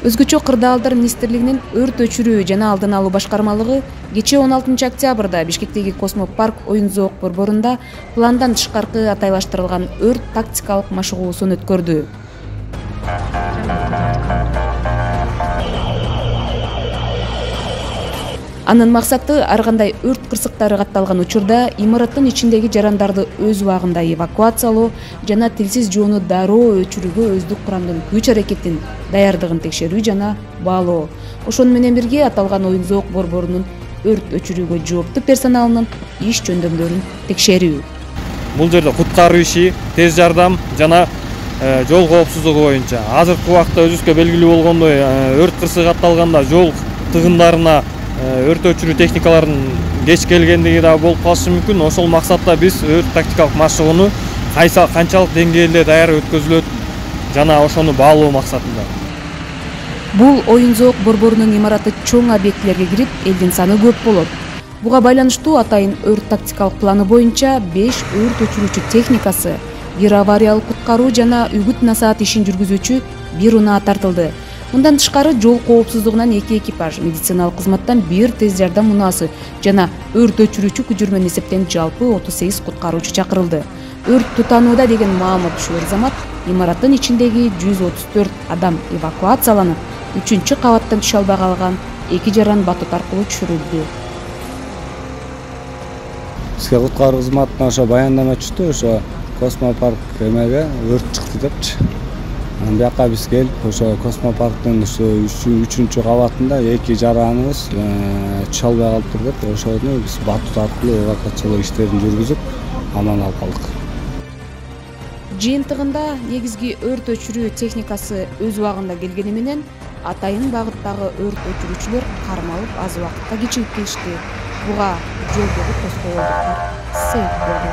Өзгөчө кырдаалдар министрлигинин өрт өчүрүү жана алдын алуу башкармалыгы кечээ 16 октябрда Бишкектеги Космопарк оюн-зоок борборунда пландан тышкаркы атайлаштырылган өрт тактикалык машыгуусун өткөрдү. Анын максаты ар кандай өрт кырсыктары катталган учурда имараттын ичиндеги жарандарды өз убагында эвакуациялоо жана тилсиз жоону дароо өчүрүүгө өздүк курамдын күч аракетин, даярдыгын текшерүү жана баалоо. Ошону менен бирге аталган оюн-зоок борборунун өрт өчүрүүгө жооптуу персоналынын иш жөндөмдөрүн текшерүү. Бул жерде куткаруу иши, тез жардам жана жол коопсуздугу боюнча азыркы убакта өзүбүзгө белгилүү болгондой өрт кырсыгы катталганда жол тыгындарына өрт өчүрүү техникаларынын кеч келгендиги да болуп калышы мүмкүн. Ошол максатта биз өрт тактикалык машыгууну канчалык деңгээлде даяр өткөзүлөт жана ошону баалоо максатында. Бул оюн-зоок борборунун имараты чоң объектилерге кирип, элдин саны көп болот. Буга байланыштуу атайын өрт тактикалык планы боюнча 5 өрт өчүрүүчү техникасы, 1 авариялык куткаруу жана үгүт-насаат ишин жүргүзүүчү 1 унаа тартылды. Мындан тышкары жол коопсуздугунан 2 экипаж, медициналык кызматтан 1 тез жардам унаасы жана өрт өчүрүүчү күчүр менен эсептен жалпы 38 куткаруучу чакырылды. Өрт тутанууда деген маалымат түшүрөр замат имараттын ичиндеги 134 адам эвакуацияланып, 3-кабаттан түшө албай калган 2 жаран батут аркылуу түшүрүлдү. Бизге куткаруу кызматынан ошо баяндама түштү, ошо Космопарк эмеге өрт чыкты депчи. Бияка биз келип, ошо Космопарктын 3-кабатында 2 жараныбыз түшө албай калыптыр деп, ошону биз батут аркылуу эвакуациялоо иштерин жүргүзүп, аман алып калдык. Жыйынтыгында негизги өрт өчүрүү техникасы өз убагында келгени менен атайын багыттагы өрт өчүрүүчүлөр кармалып аз убакытта кечигип келишти. Буга жолдогу тоскоолдуктар себеп болду.